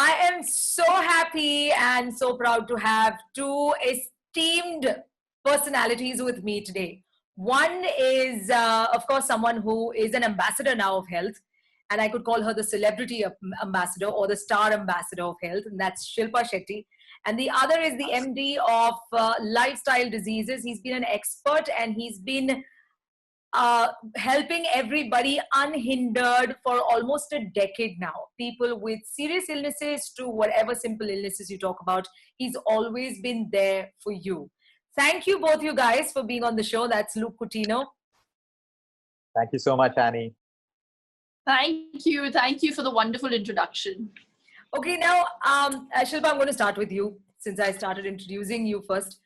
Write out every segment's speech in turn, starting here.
I am so happy and so proud to have two esteemed personalities with me today. One is, of course, someone who is an ambassador now of health, and I could call her the celebrity ambassador or the star ambassador of health, and that's Shilpa Shetty. And the other is the MD of lifestyle diseases. He's been an expert and he's been helping everybody unhindered for almost a decade now. People with serious illnesses to whatever simple illnesses you talk about, he's always been there for you. Thank you, both you guys, for being on the show. That's Luke Coutinho. Thank you so much, Annie. Thank you. Thank you for the wonderful introduction. Okay, now, Shilpa, I'm going to start with you since I started introducing you first.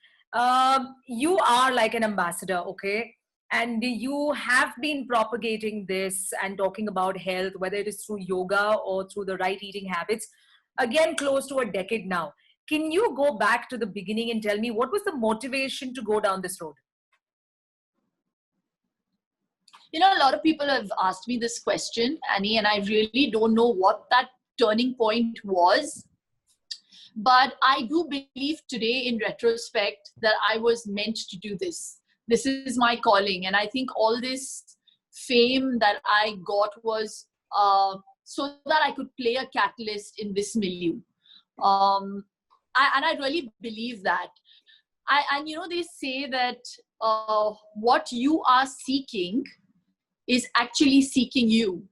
You are like an ambassador, okay? And you have been propagating this and talking about health, whether it is through yoga or through the right eating habits, again, close to a decade now. Can you go back to the beginning and tell me what was the motivation to go down this road? You know, a lot of people have asked me this question, Annie, and I really don't know what that turning point was. But I do believe today, in retrospect, that I was meant to do this. This is my calling. And I think all this fame that I got was so that I could play a catalyst in this milieu. And I really believe that. And you know, they say that what you are seeking is actually seeking you.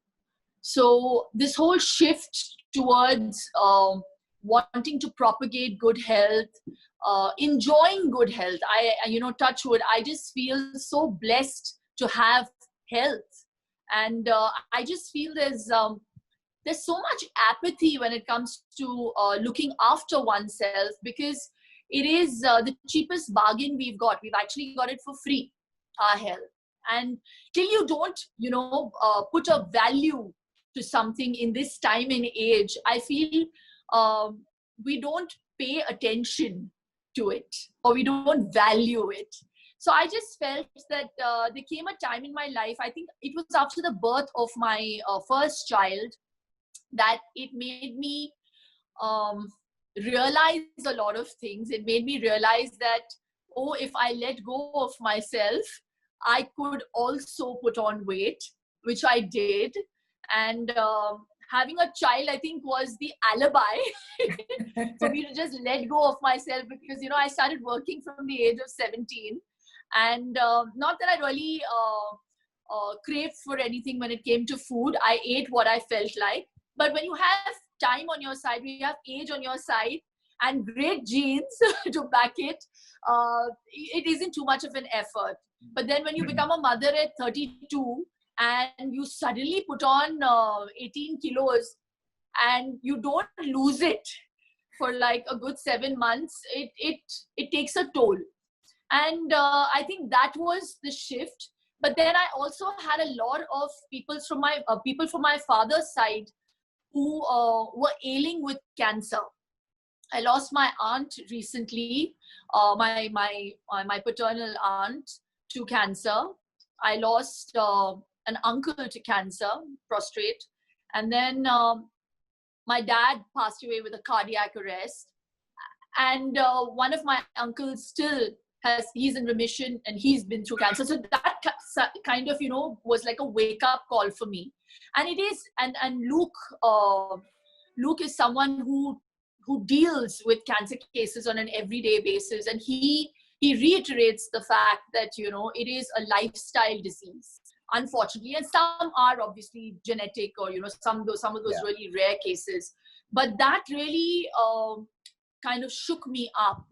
So this whole shift towards wanting to propagate good health, enjoying good health. Touch wood, I just feel so blessed to have health. And I just feel there's so much apathy when it comes to looking after oneself, because it is the cheapest bargain we've got. We've actually got it for free, our health. And till you don't, put a value to something in this time and age, I feel we don't pay attention to it, or we don't value it. So I just felt that there came a time in my life, I think it was after the birth of my first child, that it made me realize a lot of things. It made me realize that, oh, if I let go of myself, I could also put on weight, which I did. And having a child, I think, was the alibi for me to just let go of myself, because, I started working from the age of 17. And not that I really craved for anything when it came to food. I ate what I felt like. But when you have time on your side, when you have age on your side, and great genes to back it, it isn't too much of an effort. But then when you become a mother at 32, and you suddenly put on 18 kilos and you don't lose it for like a good 7 months, it takes a toll. And I think that was the shift. But then I also had a lot of people from my father's side who were ailing with cancer. I lost my aunt recently, my paternal aunt, to cancer. I lost an uncle to cancer, prostate. And then my dad passed away with a cardiac arrest. And one of my uncles still he's in remission, and he's been through cancer. So that kind of, was like a wake up call for me. And it is, and Luke is someone who deals with cancer cases on an everyday basis. And he reiterates the fact that, it is a lifestyle disease, unfortunately. And some are obviously genetic, or, some of those really rare cases. But that really kind of shook me up.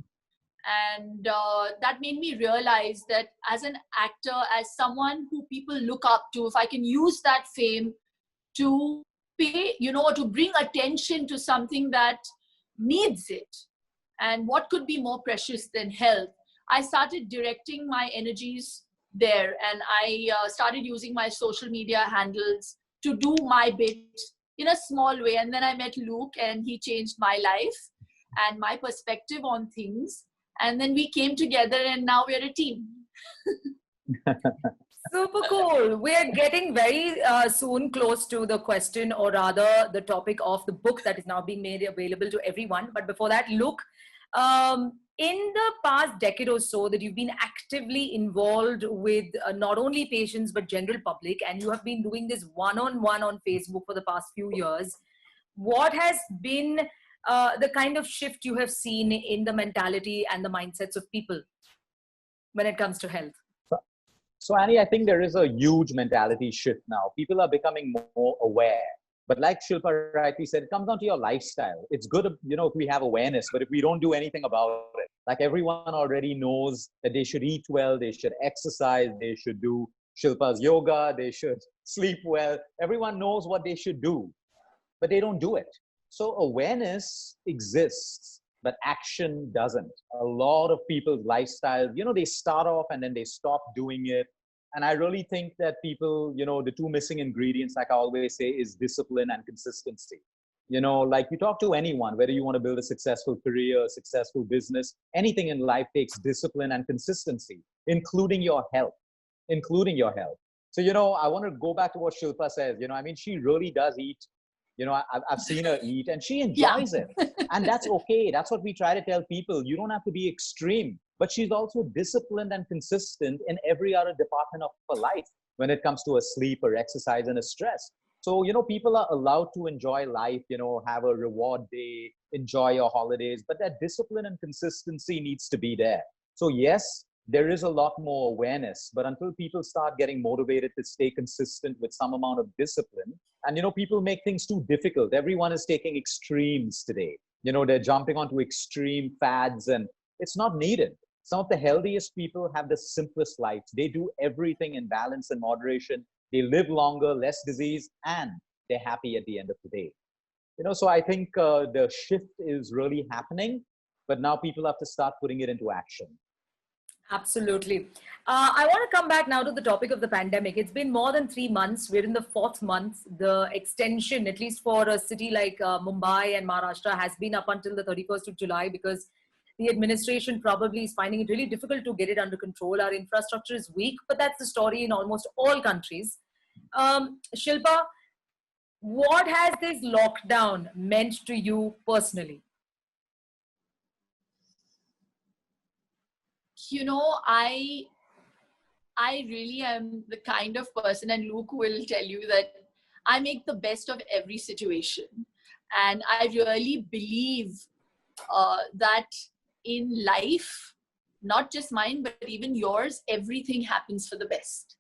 And that made me realize that as an actor, as someone who people look up to, if I can use that fame to pay, to bring attention to something that needs it. And what could be more precious than health? I started directing my energies there, and I started using my social media handles to do my bit in a small way. And then I met Luke, and he changed my life and my perspective on things. And then we came together, and now we're a team. Super cool. We are getting very soon close to the question, or rather the topic of the book that is now being made available to everyone. But before that, Luke, in the past decade or so that you've been actively involved with not only patients but general public, and you have been doing this one-on-one on Facebook for the past few years, what has been the kind of shift you have seen in the mentality and the mindsets of people when it comes to health? So, Annie, I think there is a huge mentality shift now. People are becoming more aware. But like Shilpa rightly said, it comes down to your lifestyle. It's good, if we have awareness, but if we don't do anything about it, like everyone already knows that they should eat well, they should exercise, they should do Shilpa's yoga, they should sleep well. Everyone knows what they should do, but they don't do it. So awareness exists, but action doesn't. A lot of people's lifestyles, they start off and then they stop doing it. And I really think that people, the two missing ingredients, like I always say, is discipline and consistency. Like you talk to anyone, whether you want to build a successful career, a successful business, anything in life takes discipline and consistency, including your health, including your health. So, I want to go back to what Shilpa says. She really does eat. I've seen her eat and she enjoys it. And that's okay. That's what we try to tell people. You don't have to be extreme, but she's also disciplined and consistent in every other department of her life when it comes to her sleep or exercise and her stress. So, people are allowed to enjoy life, have a reward day, enjoy your holidays, but that discipline and consistency needs to be there. So yes, there is a lot more awareness, but until people start getting motivated to stay consistent with some amount of discipline, and people make things too difficult. Everyone is taking extremes today. They're jumping onto extreme fads, and it's not needed. Some of the healthiest people have the simplest lives. They do everything in balance and moderation. They live longer, less disease, and they're happy at the end of the day. So I think the shift is really happening, but now people have to start putting it into action. Absolutely. I want to come back now to the topic of the pandemic. It's been more than 3 months. We're in the 4th month. The extension, at least for a city like Mumbai and Maharashtra, has been up until the 31st of July because the administration probably is finding it really difficult to get it under control. Our infrastructure is weak, but that's the story in almost all countries. Shilpa, what has this lockdown meant to you personally? I really am the kind of person, and Luke will tell you that I make the best of every situation. And I really believe that in life, not just mine, but even yours, everything happens for the best.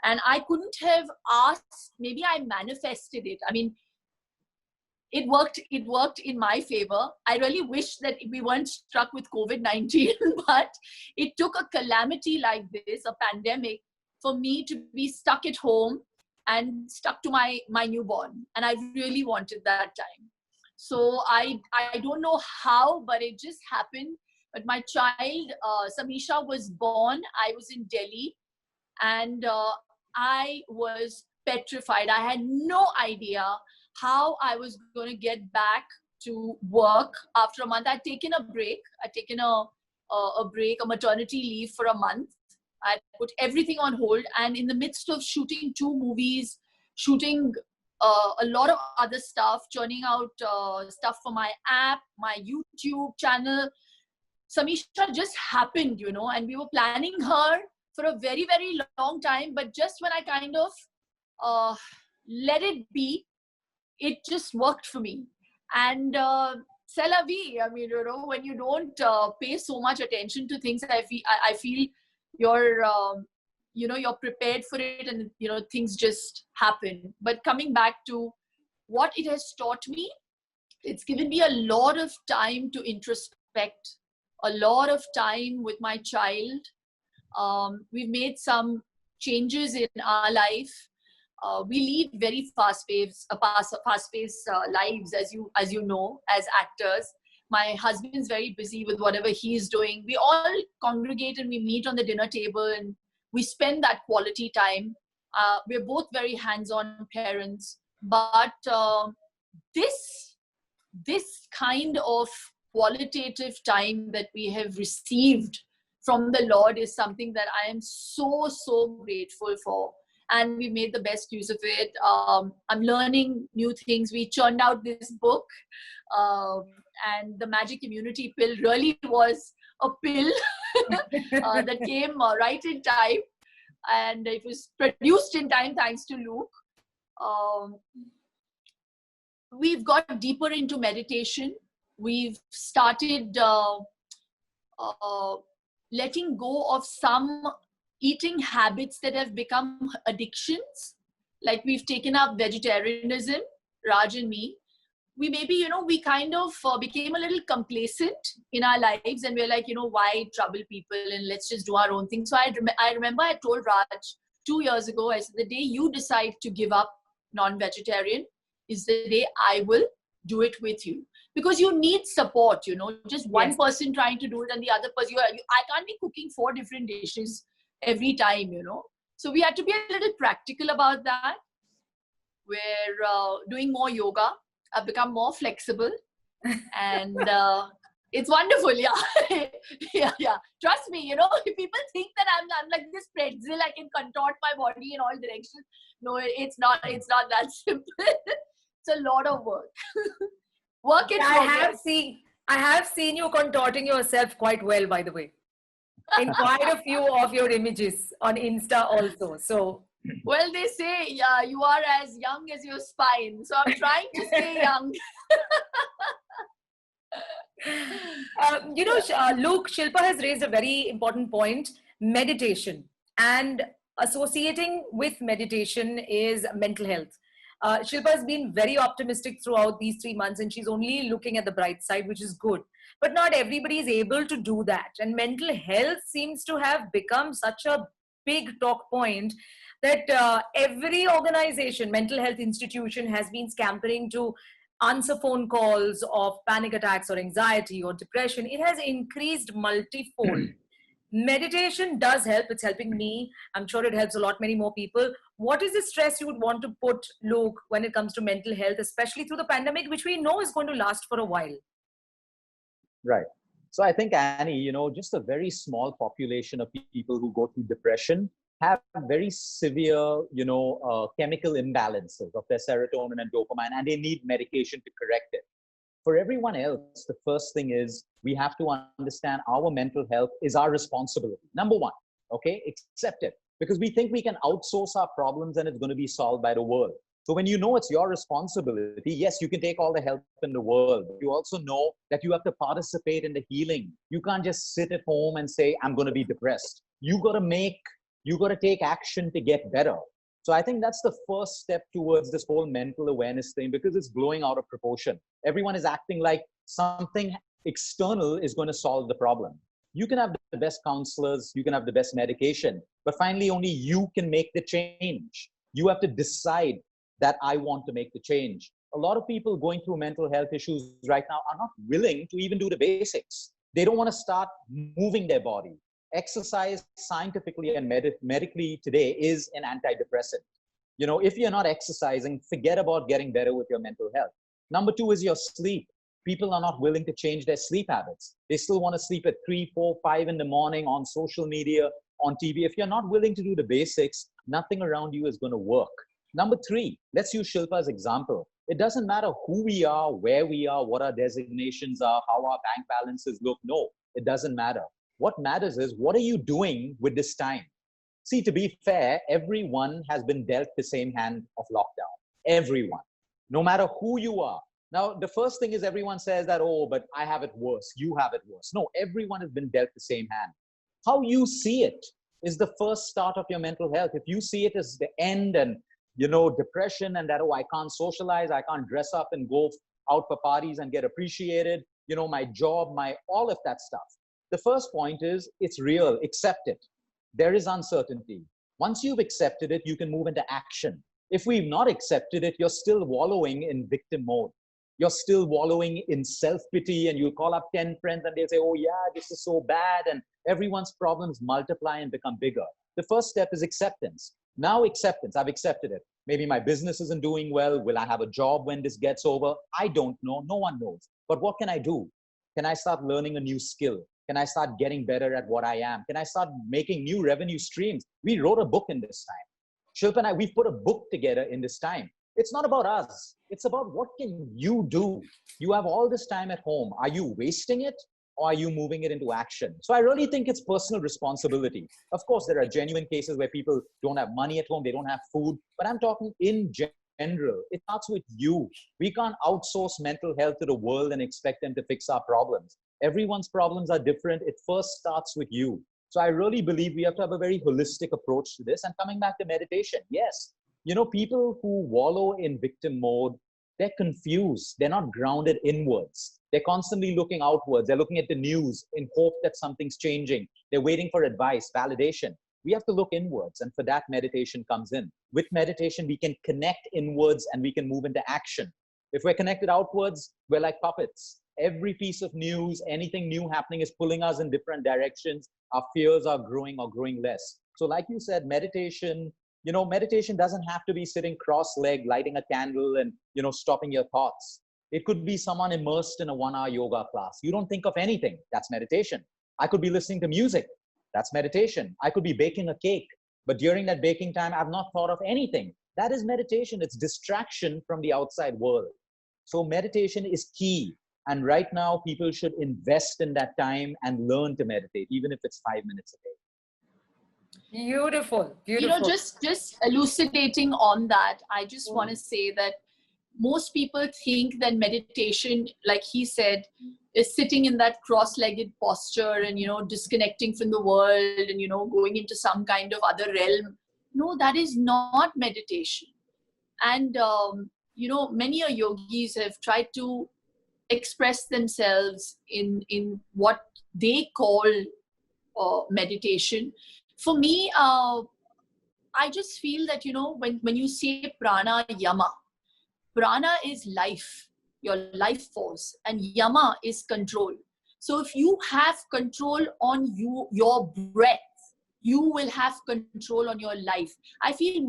And I couldn't have asked, maybe I manifested it. It worked in my favor. I really wish that we weren't struck with COVID-19, but it took a calamity like this, a pandemic, for me to be stuck at home and stuck to my newborn. And I really wanted that time. So I don't know how, but it just happened. But my child, Samisha, was born. I was in Delhi, and I was petrified. I had no idea how I was going to get back to work after a month. I'd taken a break. I'd taken a maternity leave for a month. I'd put everything on hold. And in the midst of shooting 2 movies, shooting a lot of other stuff, churning out stuff for my app, my YouTube channel, Samisha just happened, and we were planning her for a very, very long time. But just when I kind of let it be, it just worked for me. And c'est la vie. When you don't pay so much attention to things, I feel you're you're prepared for it, and things just happen. But coming back to what it has taught me, it's given me a lot of time to introspect, a lot of time with my child. We've made some changes in our life. We lead very fast-paced lives, as you know, as actors. My husband's very busy with whatever he's doing. We all congregate and we meet on the dinner table and we spend that quality time. We're both very hands-on parents, but this kind of qualitative time that we have received from the Lord is something that I am so grateful for. And we made the best use of it. I'm learning new things. We churned out this book, um, and the Magic Immunity Pill really was a pill that came right in time, and it was produced in time thanks to Luke. Um, we've got deeper into meditation. We've started uh, letting go of some eating habits that have become addictions. Like we've taken up vegetarianism, Raj and me. We maybe, we kind of became a little complacent in our lives, and we're like, why trouble people, and let's just do our own thing. So I remember I told Raj 2 years ago, I said, the day you decide to give up non-vegetarian is the day I will do it with you. Because you need support, just one person trying to do it and the other person, I can't be cooking 4 different dishes every time, So we had to be a little practical about that. We're doing more yoga. I've become more flexible, and it's wonderful. Yeah. Trust me, people think that I'm like this pretzel. I can contort my body in all directions. No, it's not. It's not that simple. It's a lot of work. Work in progress. I have seen you contorting yourself quite well, by the way, in quite a few of your images on Insta also. So. Well, they say you are as young as your spine. So I'm trying to stay young. Luke, Shilpa has raised a very important point, meditation. And associating with meditation is mental health. Shilpa has been very optimistic throughout these 3 months, and she's only looking at the bright side, which is good. But not everybody is able to do that. And mental health seems to have become such a big talk point that every organization, mental health institution, has been scampering to answer phone calls of panic attacks or anxiety or depression. It has increased multifold. Meditation does help. It's helping me. I'm sure it helps a lot many more people. What is the stress you would want to put, Luke, when it comes to mental health, especially through the pandemic, which we know is going to last for a while? Right. So I think, Annie, just a very small population of people who go through depression have very severe, chemical imbalances of their serotonin and dopamine, and they need medication to correct it. For everyone else, the first thing is we have to understand our mental health is our responsibility. Number one, okay, accept it. Because we think we can outsource our problems and it's going to be solved by the world. So when you know it's your responsibility, yes, you can take all the help in the world. But you also know that you have to participate in the healing. You can't just sit at home and say, I'm going to be depressed. You got to take action to get better. So I think that's the first step towards this whole mental awareness thing, because it's blowing out of proportion. Everyone is acting like something external is going to solve the problem. You can have the best counselors, you can have the best medication, but finally only you can make the change. You have to decide that I want to make the change. A lot of people going through mental health issues right now are not willing to even do the basics. They don't want to start moving their body. Exercise scientifically and medically today is an antidepressant. If you're not exercising, forget about getting better with your mental health. Number two is your sleep. People are not willing to change their sleep habits. They still want to sleep at 3, 4, 5 in the morning on social media, on TV. If you're not willing to do the basics, nothing around you is going to work. Number three, let's use Shilpa's example. It doesn't matter who we are, where we are, what our designations are, how our bank balances look. No, it doesn't matter. What matters is, what are you doing with this time? See, to be fair, everyone has been dealt the same hand of lockdown. Everyone, no matter who you are. Now, the first thing is everyone says that, oh, but I have it worse. You have it worse. No, everyone has been dealt the same hand. How you see it is the first start of your mental health. If you see it as the end and, depression and that, oh, I can't socialize, I can't dress up and go out for parties and get appreciated, my job, all of that stuff. The first point is, it's real, accept it. There is uncertainty. Once you've accepted it, you can move into action. If we've not accepted it, you're still wallowing in victim mode. You're still wallowing in self-pity, and you call up 10 friends and they'll say, oh yeah, this is so bad. And everyone's problems multiply and become bigger. The first step is acceptance. Now acceptance, I've accepted it. Maybe my business isn't doing well. Will I have a job when this gets over? I don't know. No one knows. But what can I do? Can I start learning a new skill? Can I start getting better at what I am? Can I start making new revenue streams? We wrote a book in this time. Shilpa and I, we've put a book together in this time. It's not about us. It's about what can you do? You have all this time at home. Are you wasting it or are you moving it into action? So I really think it's personal responsibility. Of course, there are genuine cases where people don't have money at home, they don't have food, but I'm talking in general. It starts with you. We can't outsource mental health to the world and expect them to fix our problems. Everyone's problems are different. It first starts with you. So I really believe we have to have a very holistic approach to this. And coming back to meditation, yes, people who wallow in victim mode, they're confused. They're not grounded inwards. They're constantly looking outwards. They're looking at the news in hope that something's changing. They're waiting for advice, validation. We have to look inwards. And for that, meditation comes in. With meditation, we can connect inwards and we can move into action. If we're connected outwards, we're like puppets. Every piece of news, anything new happening is pulling us in different directions. Our fears are growing or growing less. So like you said, meditation doesn't have to be sitting cross-legged, lighting a candle and, stopping your thoughts. It could be someone immersed in a 1-hour yoga class. You don't think of anything. That's meditation. I could be listening to music. That's meditation. I could be baking a cake, but during that baking time, I've not thought of anything. That is meditation. It's distraction from the outside world. So meditation is key. And right now, people should invest in that time and learn to meditate, even if it's 5 minutes a day. Beautiful, beautiful. Just elucidating on that, I just want to say that most people think that meditation, like he said, is sitting in that cross-legged posture and, disconnecting from the world and, going into some kind of other realm. No, that is not meditation. And, many yogis have tried to express themselves in what they call meditation. For me, I just feel that, when you say prana yama, prana is life, your life force, and yama is control. So if you have control on your breath, you will have control on your life. I think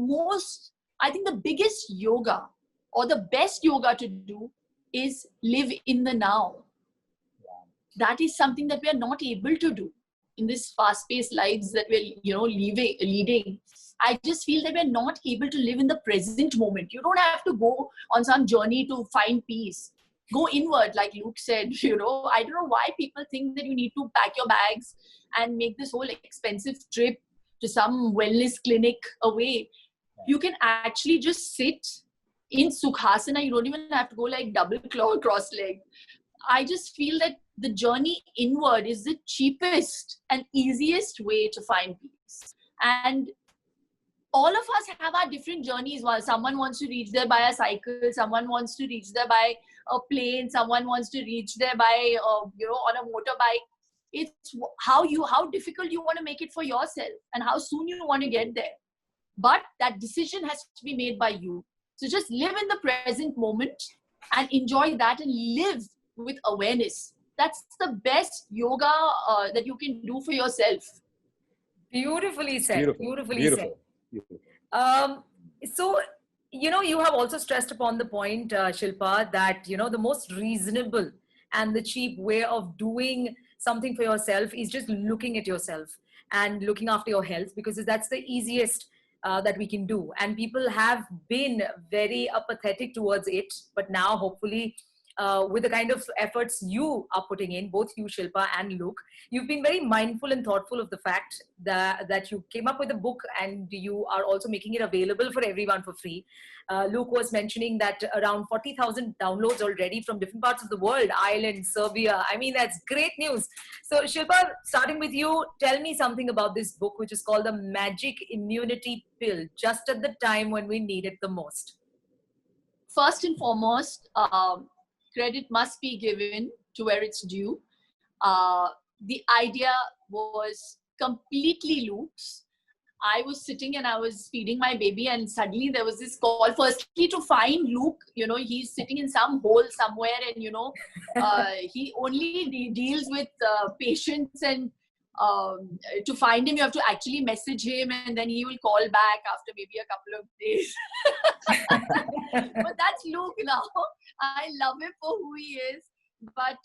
the biggest yoga or the best yoga to do is live in the now. That is something that we are not able to do in this fast-paced lives that we're, leading. I just feel that we're not able to live in the present moment. You don't have to go on some journey to find peace. Go inward, like Luke said. I don't know why people think that you need to pack your bags and make this whole expensive trip to some wellness clinic away. You can actually just sit in Sukhasana. You don't even have to go like double claw cross-legged. I just feel that the journey inward is the cheapest and easiest way to find peace. And all of us have our different journeys. While someone wants to reach there by a cycle, someone wants to reach there by a plane, someone wants to reach there by, on a motorbike. It's how difficult you want to make it for yourself and how soon you want to get there. But that decision has to be made by you. So just live in the present moment and enjoy that and live with awareness. That's the best yoga that you can do for yourself. Beautifully said. Beautifully said. Beautiful. So, you have also stressed upon the point, Shilpa, that, the most reasonable and the cheap way of doing something for yourself is just looking at yourself and looking after your health, because that's the easiest that we can do. And people have been very apathetic towards it, but now hopefully with the kind of efforts you are putting in, both you, Shilpa, and Luke, you've been very mindful and thoughtful of the fact that you came up with a book and you are also making it available for everyone for free. Luke was mentioning that around 40,000 downloads already from different parts of the world, Ireland, Serbia. I mean, that's great news. So Shilpa, starting with you, tell me something about this book, which is called The Magic Immunity Pill, just at the time when we need it the most. First and foremost, credit must be given to where it's due. The idea was completely Luke's. I was sitting and I was feeding my baby, and suddenly there was this call, firstly to find Luke. He's sitting in some hole somewhere, and he only deals with patients, and to find him you have to actually message him, and then he will call back after maybe a couple of days. But that's Luke now. I love him for who he is. but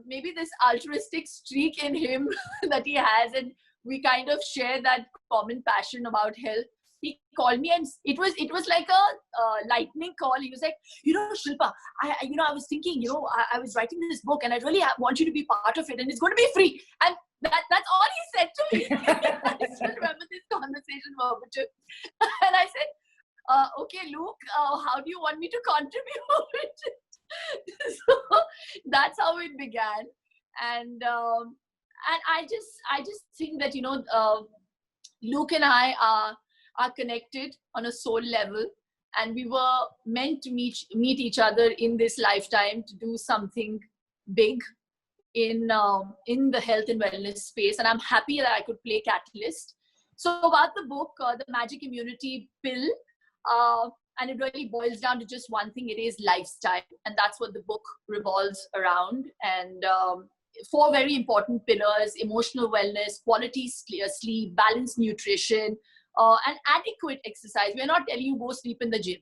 maybe this altruistic streak in him that he has, and we kind of share that common passion about health. He called me, and it was like a lightning call. He was like, Shilpa, I was thinking, I was writing this book, and I really want you to be part of it, and it's going to be free. And that's all he said to me. I still remember this conversation verbatim. And I said, okay, Luke, how do you want me to contribute? So that's how it began. And I just think that, Luke and I are connected on a soul level, and we were meant to meet each other in this lifetime to do something big in the health and wellness space. And I'm happy that I could play catalyst. So about the book, The Magic Immunity Pill, and it really boils down to just one thing: it is lifestyle, and that's what the book revolves around. And 4 very important pillars: emotional wellness, quality sleep, balanced nutrition, and adequate exercise. We're not telling you go sleep in the gym,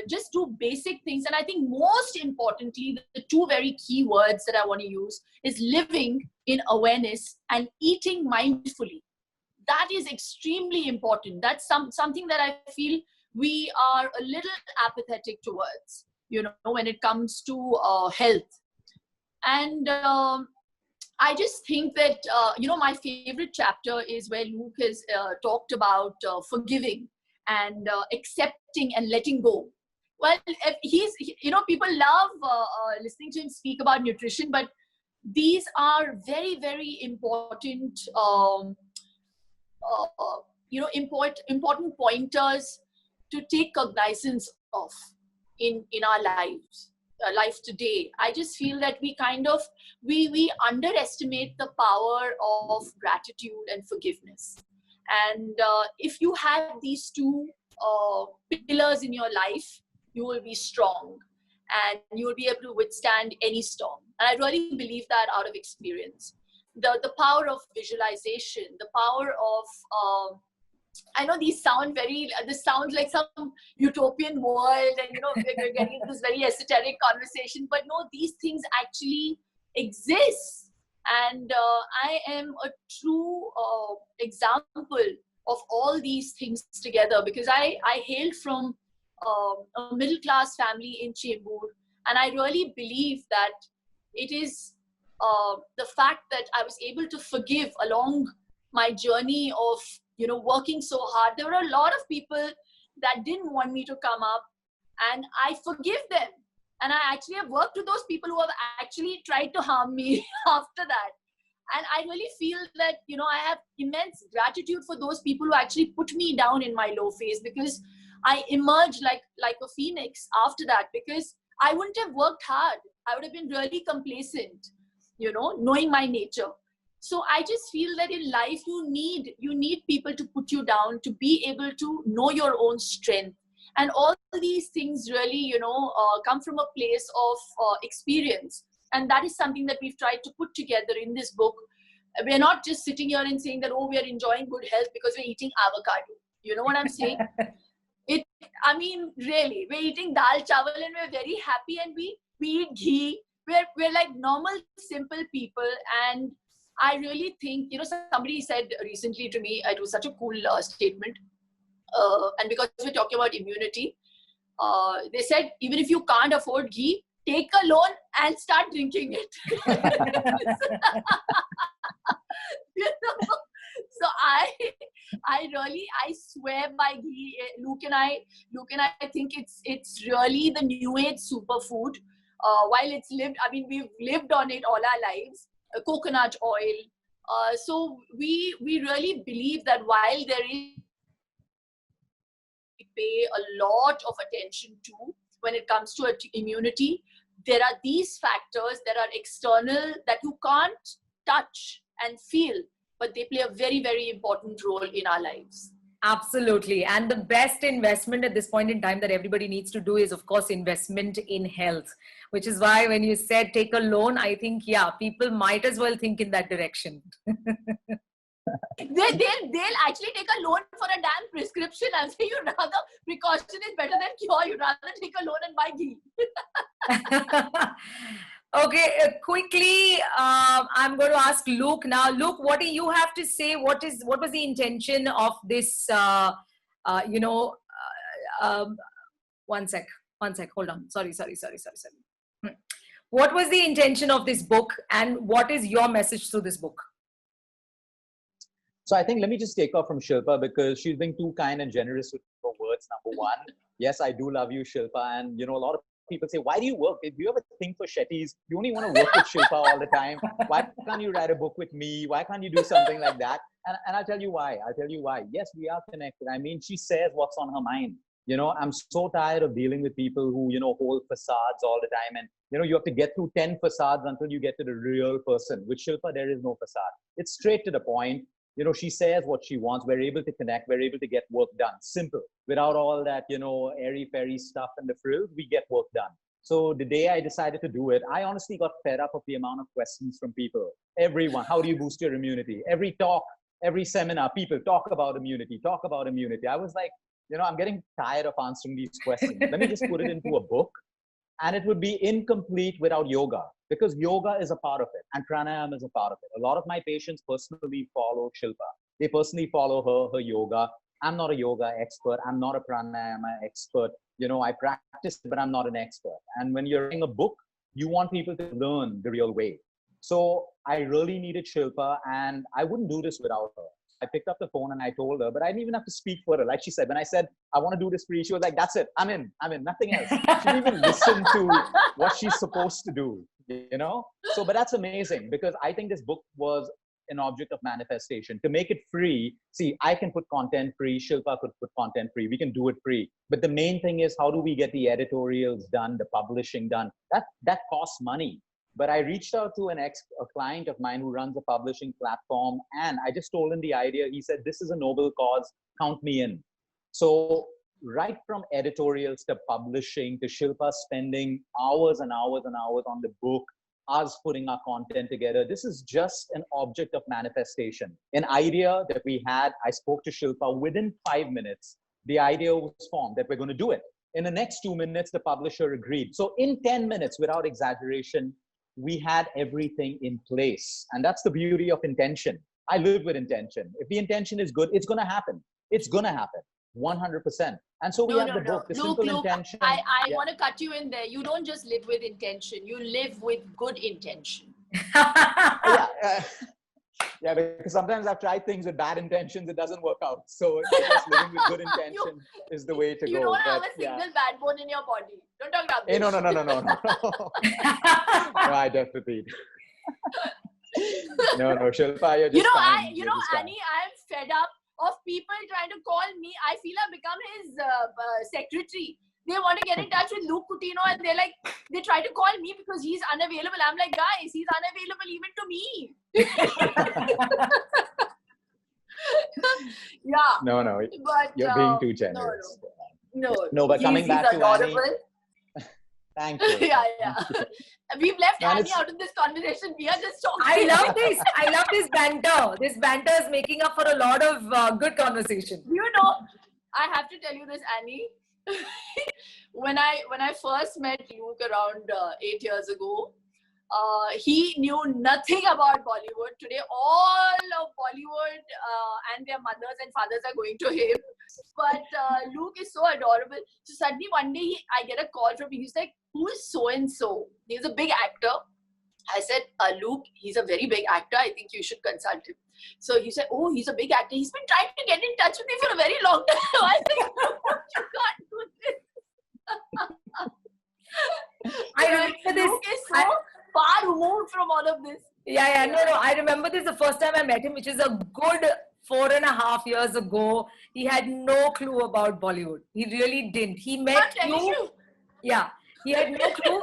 just do basic things. And I think most importantly, the 2 very key words that I want to use is living in awareness and eating mindfully. That is extremely important. That's something that I feel we are a little apathetic towards, when it comes to health. And I just think that, my favorite chapter is where Luke has talked about forgiving and accepting and letting go. Well, people love listening to him speak about nutrition, but these are very, very important, important pointers to take cognizance of in our life today. I just feel that we kind of we underestimate the power of gratitude and forgiveness. And if you have these 2 pillars in your life, you will be strong and you will be able to withstand any storm. And I really believe that out of experience. The power of visualization, the power of I know this sounds like some utopian world, and we're getting into this very esoteric conversation, but no, these things actually exist. And I am a true example of all these things together, because I hail from a middle class family in Chembur, and I really believe that it is the fact that I was able to forgive along my journey of working so hard. There were a lot of people that didn't want me to come up, and I forgive them. And I actually have worked with those people who have actually tried to harm me after that. And I really feel that, I have immense gratitude for those people who actually put me down in my low phase, because I emerged like a phoenix after that, because I wouldn't have worked hard. I would have been really complacent, knowing my nature. So I just feel that in life, you need people to put you down, to be able to know your own strength. And all these things really, come from a place of experience. And that is something that we've tried to put together in this book. We're not just sitting here and saying that, we are enjoying good health because we're eating avocado. You know what I'm saying? Really, we're eating dal chawal and we're very happy, and we eat ghee. We're like normal, simple people. And I really think, somebody said recently to me, it was such a cool statement. And because we're talking about immunity, they said, even if you can't afford ghee, take a loan and start drinking it. So I swear by ghee. Luke and I think it's really the new age superfood. While it's lived, we've lived on it all our lives. Coconut oil. So we really believe that while there is pay a lot of attention to when it comes to immunity, there are these factors that are external that you can't touch and feel, but they play a very, very important role in our lives. Absolutely. And the best investment at this point in time that everybody needs to do is, of course, investment in health, which is why when you said take a loan, I think, people might as well think in that direction. They'll actually take a loan for a damn prescription and say, you'd rather precaution is better than cure. You'd rather take a loan and buy ghee. Okay, quickly, I'm going to ask Luke now. Luke, what do you have to say? What was the intention of this? You know, one sec, hold on. Sorry. Hmm. What was the intention of this book, and what is your message through this book? So I think let me just take off from Shilpa because she's being too kind and generous with her words. Number one, yes, I do love you, Shilpa, and a lot of people say, why do you work? If you have a thing for Shettys, you only want to work with Shilpa all the time. Why can't you write a book with me? Why can't you do something like that? And I'll tell you why. Yes, we are connected. I mean, she says what's on her mind. I'm so tired of dealing with people who, hold facades all the time. And, you have to get through 10 facades until you get to the real person. With Shilpa, there is no facade. It's straight to the point. She says what she wants. We're able to connect. We're able to get work done. Simple. Without all that, airy-fairy stuff and the frills, we get work done. So the day I decided to do it, I honestly got fed up of the amount of questions from people. Everyone, how do you boost your immunity? Every talk, every seminar, people talk about immunity. I was like, I'm getting tired of answering these questions. Let me just put it into a book. And it would be incomplete without yoga, because yoga is a part of it and pranayama is a part of it. A lot of my patients personally follow Shilpa. They personally follow her yoga. I'm not a yoga expert. I'm not a pranayama expert. I practice, but I'm not an expert. And when you're writing a book, you want people to learn the real way. So I really needed Shilpa, and I wouldn't do this without her. I picked up the phone and I told her, but I didn't even have to speak for her. Like she said, when I said, I want to do this for you, she was like, that's it. I'm in, nothing else. She didn't even listen to what she's supposed to do, So, but that's amazing, because I think this book was an object of manifestation. To make it free, see, I can put content free, Shilpa could put content free, we can do it free. But the main thing is, how do we get the editorials done, the publishing done? That costs money. But I reached out to a client of mine who runs a publishing platform, and I just told him the idea. He said, this is a noble cause, count me in. So right from editorials to publishing to Shilpa spending hours and hours and hours on the book, us putting our content together, this is just an object of manifestation. An idea that we had, I spoke to Shilpa, within 5 minutes, the idea was formed that we're going to do it. In the next 2 minutes, the publisher agreed. So in 10 minutes, without exaggeration, we had everything in place. And that's the beauty of intention. I live with intention. If the intention is good, it's going to happen. It's going to happen 100%. And so we have the book, the simple intention. I want to cut you in there. You don't just live with intention. You live with good intention. Yeah, because sometimes I've tried things with bad intentions, it doesn't work out. So just living with good intention is the way to go. You don't have a single bad bone in your body. Don't talk about this. No. No, I definitely. No, Shilpa, you're just fine. Annie, I'm fed up of people trying to call me. I feel I've become his secretary. They want to get in touch with Luke Coutinho, and they try to call me because he's unavailable. I'm like, guys, he's unavailable even to me. Yeah. No. But, you're being too generous. No, but coming back to adorable. Annie. Thank you. Yeah. We've left Annie out of this conversation. We are just talking. I love this banter. This banter is making up for a lot of good conversation. I have to tell you this, Annie. When I first met Luke around 8 years ago, he knew nothing about Bollywood. Today, all of Bollywood and their mothers and fathers are going to him. But Luke is so adorable. So suddenly one day I get a call from him. He's like, who is so-and-so? He's a big actor. I said, Luke, he's a very big actor. I think you should consult him. So he said, oh, he's a big actor. He's been trying to get in touch with me for a very long time. I think, you can't do this. I remember this. Luke is so far removed from all of this. Yeah. No. I remember this the first time I met him, which is a good 4.5 years ago. He had no clue about Bollywood. He really didn't. He met you. Yeah. He had no clue.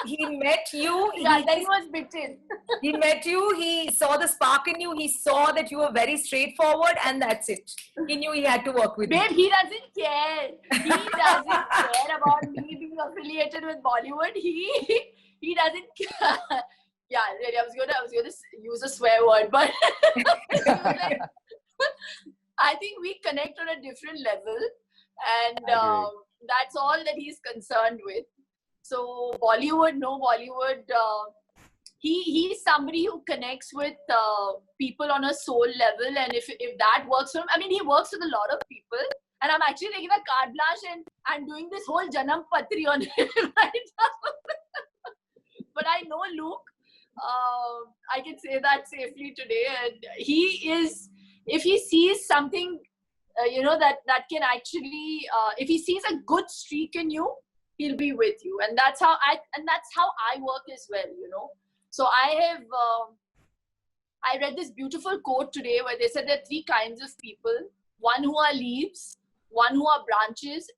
He met you. Then he was bitten. He met you. He saw the spark in you. He saw that you were very straightforward, and that's it. He knew he had to work with you. Babe, he doesn't care. He doesn't care about me being affiliated with Bollywood. He doesn't care. Yeah, really, I was gonna use a swear word, but I think we connect on a different level, and that's all that he's concerned with. So Bollywood, no Bollywood. He's somebody who connects with people on a soul level, and if that works for him, I mean, he works with a lot of people, and I'm actually taking a carte blanche and doing this whole Janam Patri on him right now. But I know Luke. I can say that safely today, and he is. If he sees something, that can actually, if he sees a good streak in you, he'll be with you, and that's how I work as well. So I read this beautiful quote today where they said there are three kinds of people: one who are leaves, one who are branches,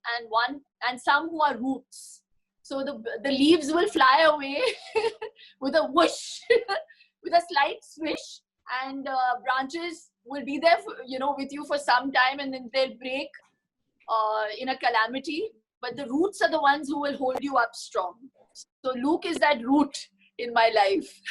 and some who are roots. So the leaves will fly away with a whoosh, with a slight swish, and branches will be there with you for some time, and then they'll break in a calamity. But the roots are the ones who will hold you up strong. So Luke is that root in my life.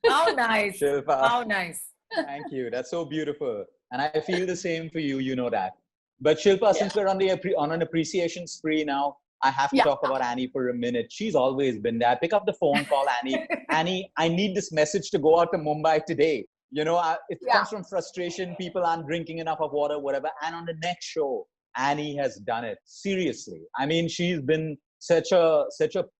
How nice. Shilpa, How nice. thank you. That's so beautiful. And I feel the same for you, you know that. But Shilpa, since we're on an appreciation spree now, I have to talk about Annie for a minute. She's always been there. Pick up the phone, call Annie. Annie, I need this message to go out to Mumbai today. It comes from frustration. People aren't drinking enough of water, whatever. And on the next show, Annie has done it. Seriously. I mean, she's been such a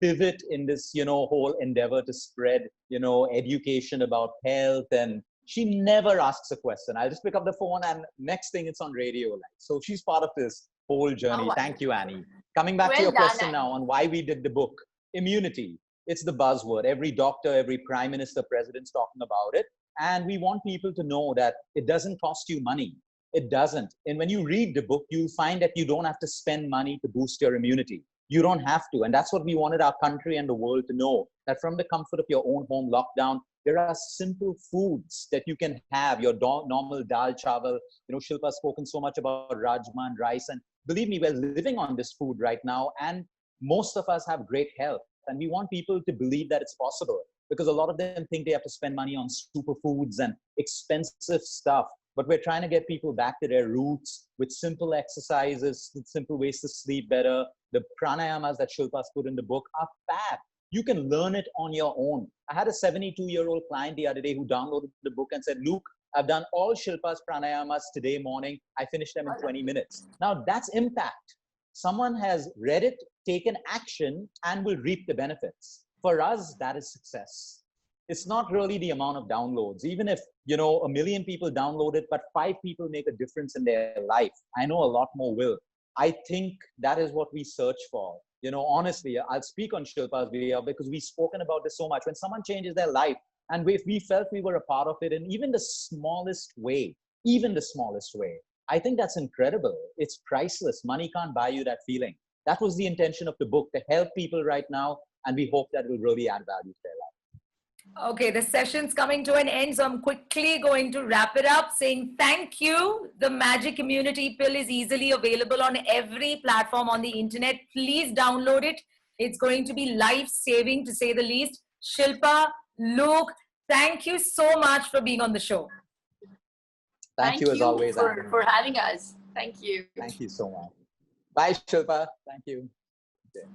pivot in this, whole endeavor to spread, education about health. And she never asks a question. I'll just pick up the phone and next thing it's on radio. So she's part of this whole journey. Thank you, Annie. Coming back to your question now on why we did the book, immunity. It's the buzzword. Every doctor, every prime minister, president's talking about it. And we want people to know that it doesn't cost you money. It doesn't. And when you read the book, you'll find that you don't have to spend money to boost your immunity. You don't have to. And that's what we wanted our country and the world to know, that from the comfort of your own home lockdown, there are simple foods that you can have, your normal dal chawal. Shilpa's spoken so much about rajma and rice. And believe me, we're living on this food right now. And most of us have great health. And we want people to believe that it's possible, because a lot of them think they have to spend money on superfoods and expensive stuff. But we're trying to get people back to their roots with simple exercises, with simple ways to sleep better. The pranayamas that Shilpa's put in the book are fab. You can learn it on your own. I had a 72-year-old client the other day who downloaded the book and said, Luke, I've done all Shilpa's pranayamas today morning. I finished them in 20 minutes. Now that's impact. Someone has read it, taken action, and will reap the benefits. For us, that is success. It's not really the amount of downloads. Even if, 1 million people download it, but 5 people make a difference in their life, I know a lot more will. I think that is what we search for. Honestly, I'll speak on Shilpa's video because we've spoken about this so much. When someone changes their life and if we felt we were a part of it in even the smallest way, I think that's incredible. It's priceless. Money can't buy you that feeling. That was the intention of the book, to help people right now. And we hope that it will really add value to their life. Okay, the session's coming to an end, so I'm quickly going to wrap it up saying thank you. The Magic Immunity Pill is easily available on every platform on the internet. Please download it. It's going to be life-saving, to say the least. Shilpa, Luke, thank you so much for being on the show. Thank you as always, for having us. Thank you. Thank you so much. Bye, Shilpa. Thank you. Okay.